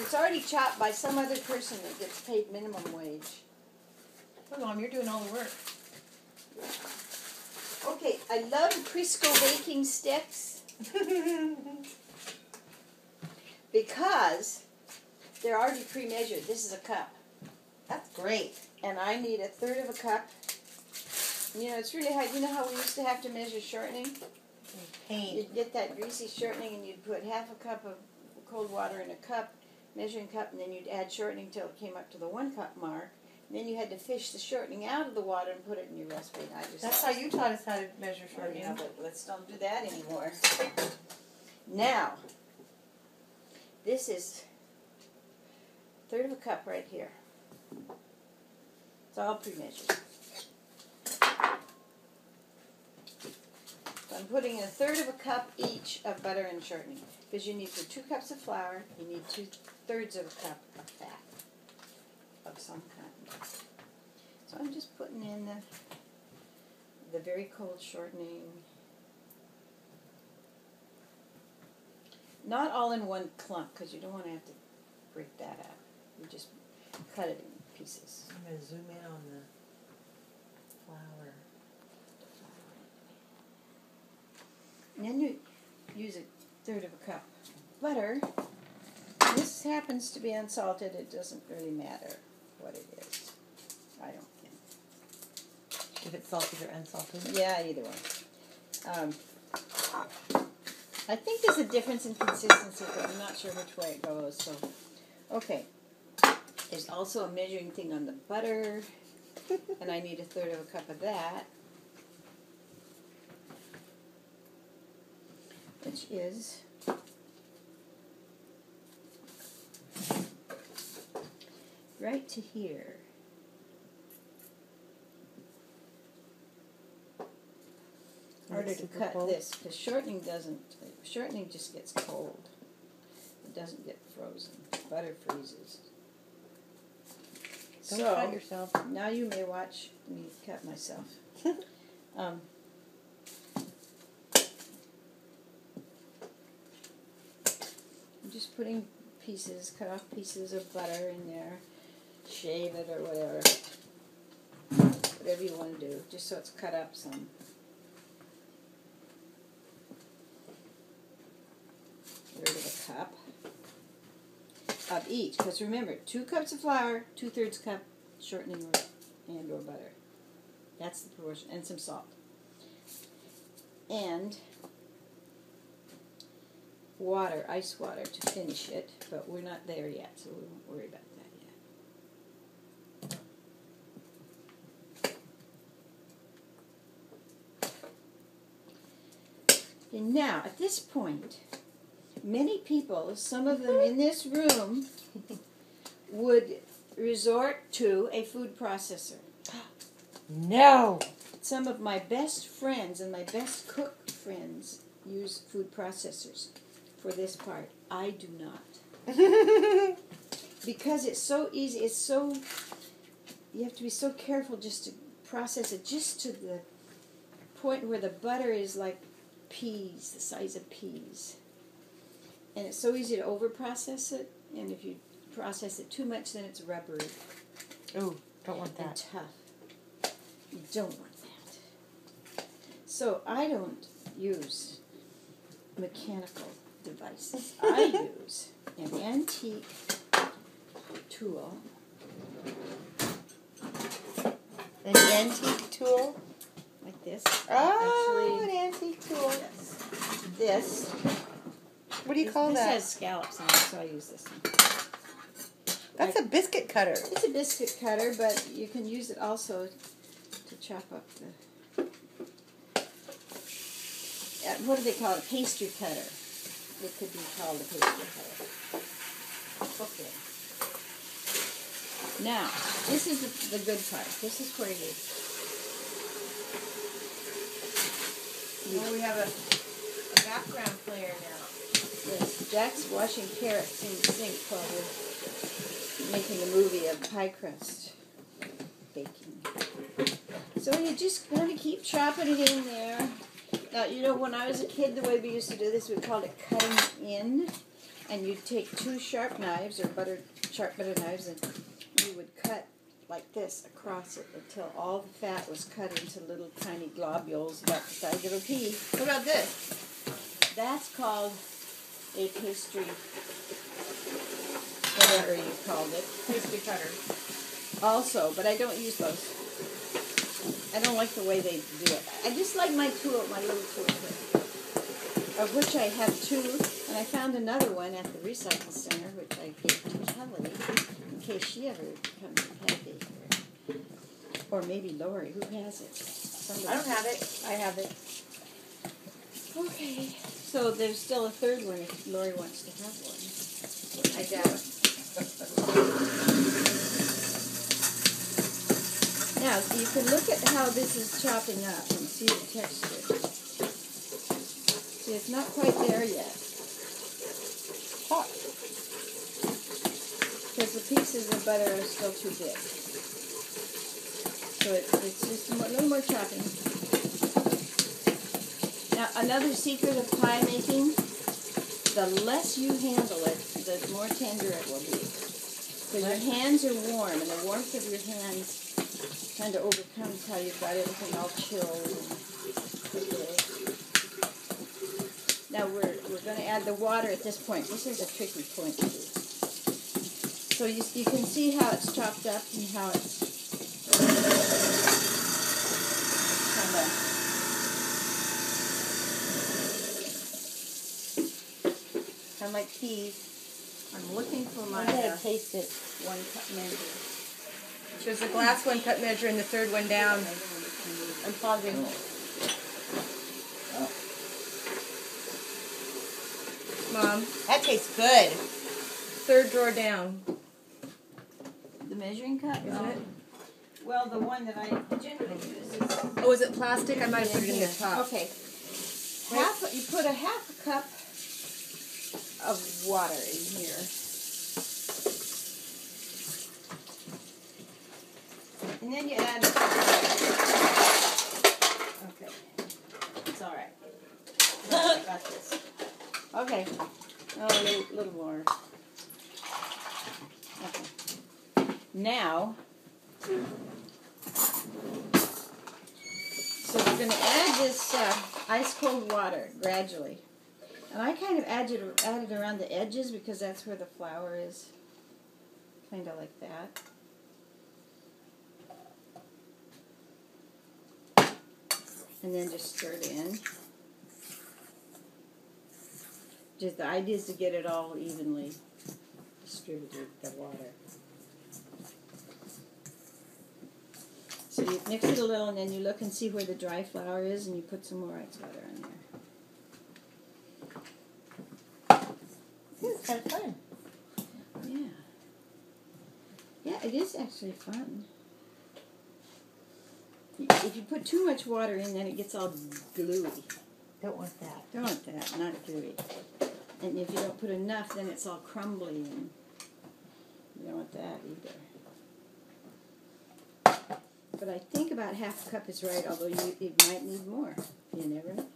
it's already chopped by some other person that gets paid minimum wage. Oh, Mom, you're doing all the work. Okay, I love Crisco baking sticks because they're already pre-measured. This is a cup. That's great. And I need 1/3 of a cup. You know, it's really hard. You know how we used to have to measure shortening? Paint. You'd get that greasy shortening and you'd put 1/2 cup of cold water in a cup, measuring cup, and then you'd add shortening till it came up to the 1 cup mark. And then you had to fish the shortening out of the water and put it in your recipe. And That's how you taught us how to measure shortening. Yeah, but let's don't do that anymore. Now, this is 1/3 of a cup right here. It's all pre-measured. So I'm putting in 1/3 of a cup each of butter and shortening. Because you need for 2 cups of flour, you need 2/3 of a cup of fat of some kind. So I'm just putting in the very cold shortening. Not all in one clump, because you don't want to have to break that up. You just cut it in pieces. I'm going to zoom in on the flour. And then you use 1/3 of a cup of butter. This happens to be unsalted. It doesn't really matter what it is. I don't think. If it's salted or unsalted? Yeah, either one. I think there's a difference in consistency, but I'm not sure which way it goes. So, okay. There's also a measuring thing on the butter, and I need 1/3 of a cup of that, which is right to here. Harder to cut this because shortening just gets cold. It doesn't get frozen. Butter freezes. Don't cut yourself. Now you may watch me cut myself. I'm just putting cut off pieces of butter in there, shave it or whatever. Whatever you want to do, just so it's cut up some. Rid of a cup of each, because remember, 2 cups of flour, 2/3 cup shortening or butter. That's the proportion, and some salt. And water, ice water to finish it, but we're not there yet, so we won't worry about that yet. And now, at this point, many people, some of them in this room, would resort to a food processor. No! Some of my best friends and my best cook friends use food processors for this part. I do not. Because it's so easy, you have to be so careful just to process it just to the point where the butter is like peas, the size of peas. And it's so easy to over-process it, and if you process it too much, then it's rubbery. Oh, don't want that. And tough. You don't want that. So I don't use mechanical devices. I use an antique tool. An antique tool? Like this. Oh, an antique tool. Yes. This. What do you call that? This has scallops on it, so I use this one. That's a biscuit cutter. It's a biscuit cutter, but you can use it also to chop up the... what do they call it? A pastry cutter. It could be called a pastry cutter. Okay. Now, this is the good part. This is where we have a background player now. Yes, Jack's washing carrots in the sink while we're making a movie of pie crust baking. So you just kind of keep chopping it in there. Now, you know, when I was a kid, the way we used to do this, we called it cutting in. And you'd take 2 sharp knives or sharp butter knives, and you would cut like this across it until all the fat was cut into little tiny globules about the size of a pea. What about this? That's called a pastry, whatever you called it. Pastry cutter. Also, but I don't use those. I don't like the way they do it. I just like my little tool kit, of which I have 2, and I found another one at the recycle center, which I gave to Kelly in case she ever comes and has it. Or maybe Lori, who has it? Somebody. I don't have it. I have it. Okay. So there's still a 3rd one if Lori wants to have one. I doubt. Now, you can look at how this is chopping up and see the texture. See, it's not quite there yet. Hot. Because the pieces of butter are still too big. So it's just a little more chopping. Now, another secret of pie making, the less you handle it, the more tender it will be. Because your hands are warm, and the warmth of your hands kind of overcomes how you've got everything all chilled and okay. Now we're going to add the water at this point. This is a tricky point too. So you can see how it's chopped up and how it's kind of like peas. I'm looking for my I'm going to taste it. 1 cup measure. There's the glass 1 cup measure and the 3rd one down. I'm pausing. Mom, that tastes good. 3rd drawer down. The measuring cup? Isn't it? Well, the one that I generally use is... Oh, is it plastic? I might have put it in the top. Okay. You put a half a cup of water in here. And then you add... Okay. It's all right. I got this. Okay. Oh, a little more. Okay. Now... So we're going to add this ice cold water gradually. And I kind of add it around the edges because that's where the flour is. Kind of like that. And then just stir it in. Just the idea is to get it all evenly distributed, the water. So you mix it a little, and then you look and see where the dry flour is, and you put some more ice water in there. It's kind of fun. Yeah. Yeah, it is actually fun. If you put too much water in, then it gets all gluey. Don't want that. Don't want that, not gluey. And if you don't put enough, then it's all crumbly, and you don't want that either. But I think about half a cup is right, although it might need more. You never know.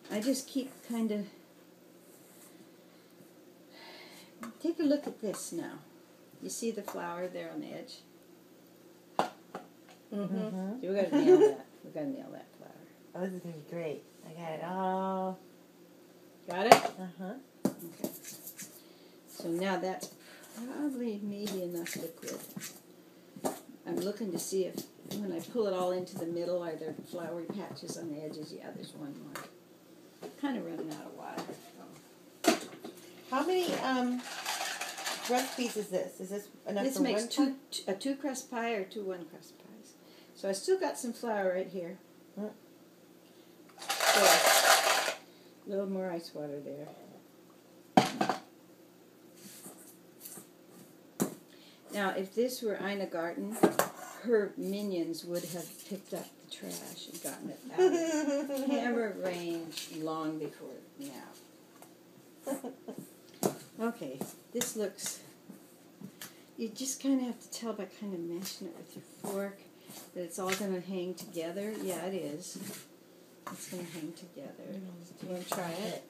I just keep kind of... Take a look at this now. You see the flour there on the edge? Mm-hmm. So we've got to nail that. We've got to nail that flour. Oh, this is going to be great. I got it all. Got it? Uh-huh. Okay. So now that's probably maybe enough liquid. I'm looking to see if when I pull it all into the middle, are there floury patches on the edges? Yeah, there's one more. Kind of running out of water. So. How many recipes is this? Is this enough This for makes one a 2-crust pie or 2 1-crust pies. So I still got some flour right here. Mm. So, a little more ice water there. Now, if this were Ina Garten, her minions would have picked up the trash and gotten it out of the camera range long before now. Okay, this looks... You just kind of have to tell by kind of mashing it with your fork that it's all going to hang together. Yeah, it is. It's going to hang together. You want to try it?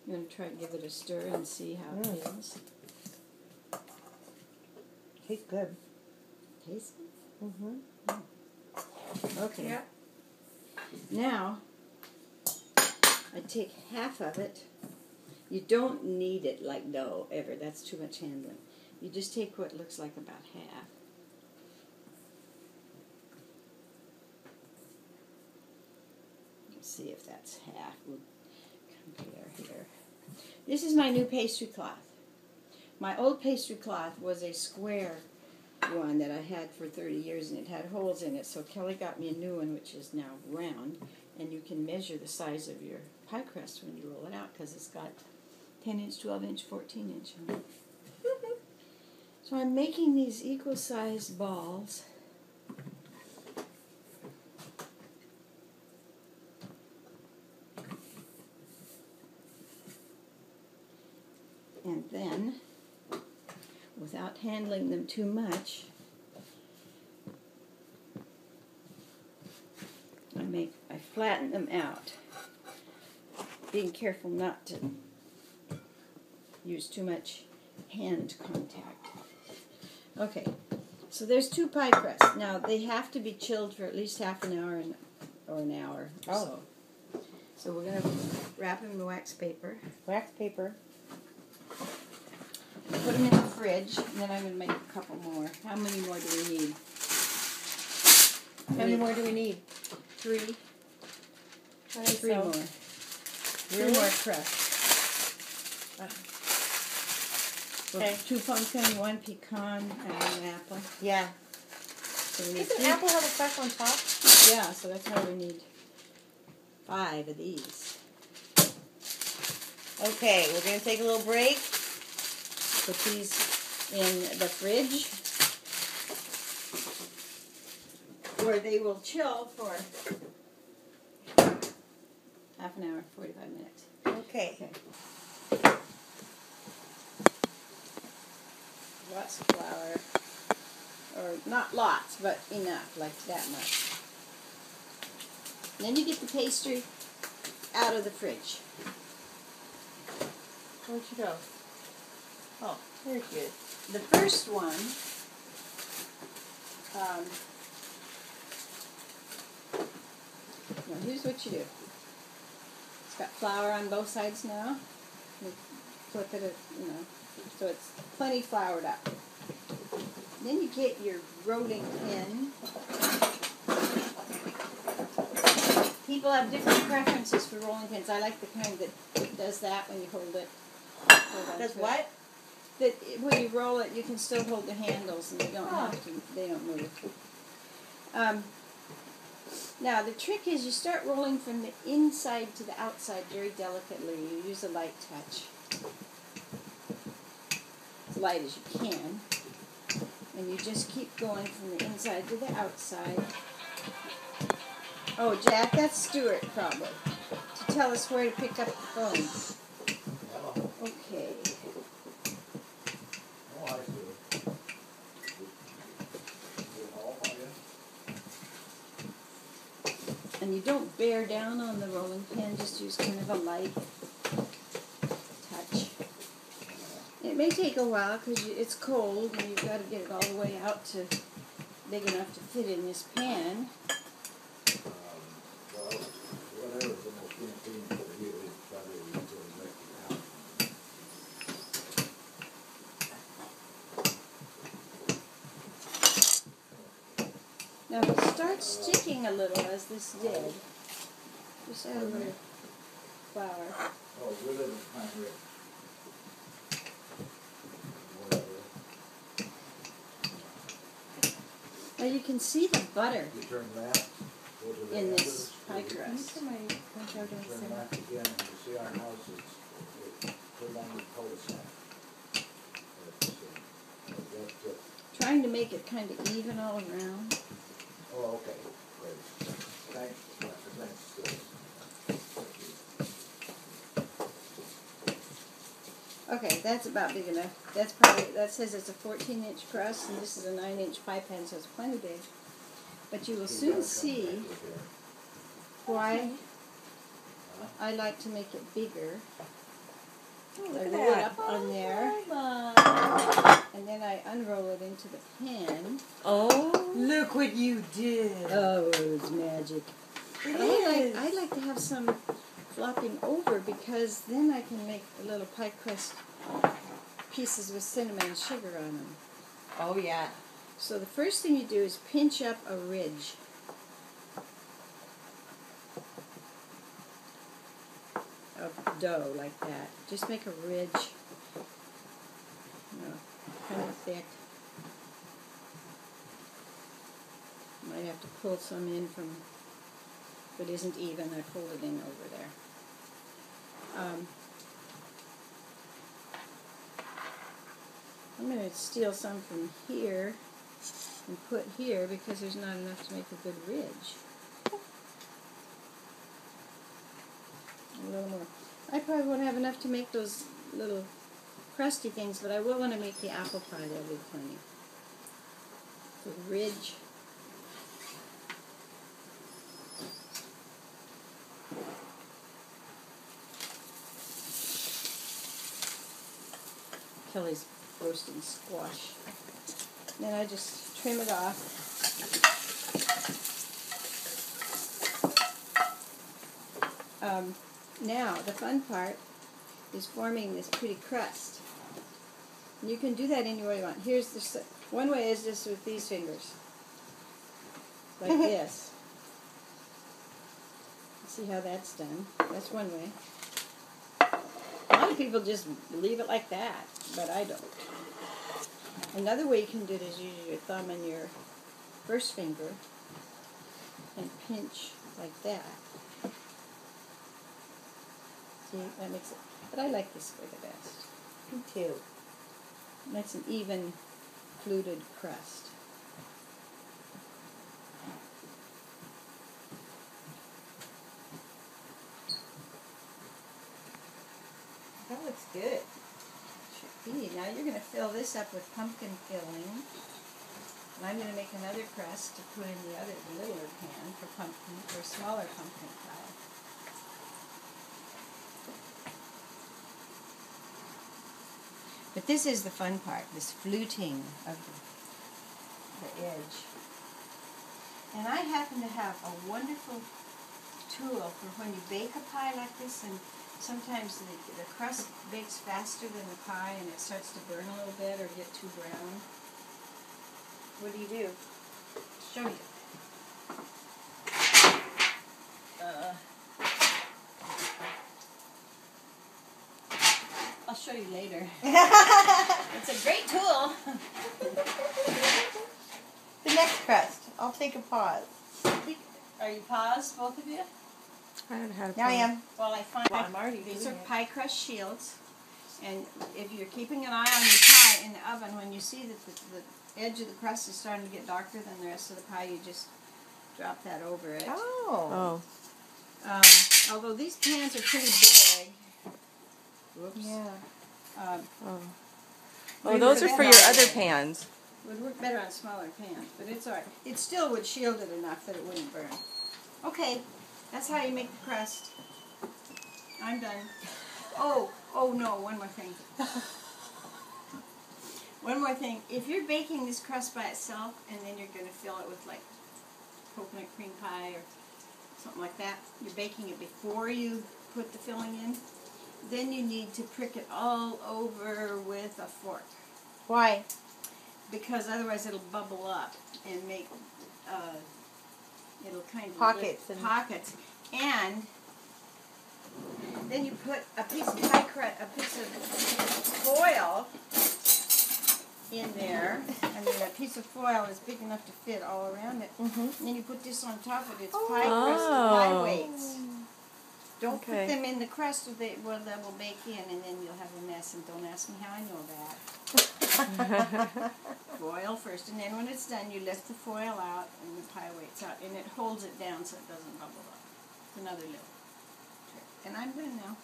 You want to try and give it a stir and see how it feels? Tastes good. Tastes good? Mm-hmm. Okay. Yeah. Now, I take half of it. You don't knead it like dough ever. That's too much handling. You just take what looks like about half. Let's see if that's half. We'll compare here. This is my new pastry cloth. My old pastry cloth was a square one that I had for 30 years, and it had holes in it. So Kelly got me a new one, which is now round, and you can measure the size of your pie crust when you roll it out because it's got 10-inch, 12-inch, 14-inch on it. So I'm making these equal-sized balls. And then, without handling them too much, I flatten them out, being careful not to use too much hand contact. Okay, so there's 2 pie crusts. Now, they have to be chilled for at least half an hour or an hour or so. So we're going to wrap them in wax paper. Wax paper. And put them in the fridge, and then I'm going to make a couple more. How many more do we need? How many more do we need? 3. 3 so. more. 3 Really? more crusts. Okay. 2 pumpkin, 1 pecan, and 1 apple. Yeah. So we need Does an apple have a crack on top? Yeah, so that's why we need 5 of these. Okay, we're going to take a little break. Put these in the fridge, where they will chill for half an hour, 45 minutes. Okay. Lots of flour, or not lots, but enough, like that much. And then you get the pastry out of the fridge. Where'd you go? Oh, there she is. The first one, now here's what you do. It's got flour on both sides now. You flip it, so it's plenty floured up. Then you get your rolling pin. People have different preferences for rolling pins. I like the kind that does that when you hold it. Does what? That when you roll it, you can still hold the handles, and you don't have to. They don't move. Now the trick is you start rolling from the inside to the outside very delicately. You use a light touch, as light as you can, and you just keep going from the inside to the outside. Oh, Jack, that's Stuart probably to tell us where to pick up the phone. Okay. And you don't bear down on the rolling pin, just use kind of a light touch. It may take a while because it's cold and you've got to get it all the way out to big enough to fit in this pan. Now if it starts sticking a little, as this did, just add a little flour. Now you can see the butter in this pie crust. Trying to make it kind of even all around. Oh, okay. Great. Thanks. Okay, that's about big enough. That says it's a 14-inch crust, and this is a 9-inch pie pan, so it's plenty big. But you will soon see why I like to make it bigger. Oh, I look at roll it that. up on there, Oh, and then I unroll it into the pan. oh, look what you did. Oh, it's magic. It But is. I like to have some flopping over because then I can make a little pie crust pieces with cinnamon and sugar on them. Oh, yeah. So the first thing you do is pinch up a ridge. Of dough like that. Just make a ridge, kind of thick. Might have to pull some in from, if it isn't even, I pulled it in over there. I'm going to steal some from here and put here because there's not enough to make a good ridge. A little more. I probably won't have enough to make those little crusty things, but I will want to make the apple pie. That'll be plenty. The ridge. Kelly's roasting squash. Then I just trim it off. Now, the fun part is forming this pretty crust. And you can do that any way you want. Here's the one way is just with these fingers, like this. See how that's done? That's one way. A lot of people just leave it like that, but I don't. Another way you can do it is use your thumb and your first finger and pinch like that. See, that makes it, but I like this way the best. Me too. Makes an even fluted crust. That looks good. Should be. Now you're going to fill this up with pumpkin filling. And I'm going to make another crust to put in the other littler pan for pumpkin, for smaller pumpkin pie. But this is the fun part, this fluting of the edge. And I happen to have a wonderful tool for when you bake a pie like this, and sometimes the crust bakes faster than the pie and it starts to burn a little bit or get too brown. What do you do? Show you. I'll show you later. It's a great tool. The next crust. I'll take a pause. Are you paused, both of you? I don't know how to Now I am. Well, I find Well, I'm already these doing are it. pie crust shields, and if you're keeping an eye on your pie in the oven, when you see that the edge of the crust is starting to get darker than the rest of the pie, you just drop that over it. Oh. Although these pans are pretty big. Whoops. Yeah. Maybe those are that for your might other pans. would work better on smaller pans, but it's alright. It still would shield it enough that it wouldn't burn. Okay, that's how you make the crust. I'm done. Oh no, one more thing. One more thing. If you're baking this crust by itself and then you're going to fill it with like coconut cream pie or something like that, you're baking it before you put the filling in, then you need to prick it all over with a fork. Why? Because otherwise it'll bubble up and make, it'll kind of Pockets lift and- pockets. And then you put a piece of pie crust, a piece of foil in there. I mean, a piece of foil is big enough to fit all around it. Mm-hmm. And then you put this on top of it. It's pie crust, pie weights. Don't Okay. put them in the crust, or they will bake in, and then you'll have a mess. And don't ask me how I know that. Foil first, and then when it's done, you lift the foil out and the pie weights out, and it holds it down so it doesn't bubble up. It's another little trick. And I'm done now.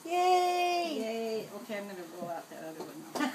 Yay! Yay! Okay, I'm going to roll out that other one now.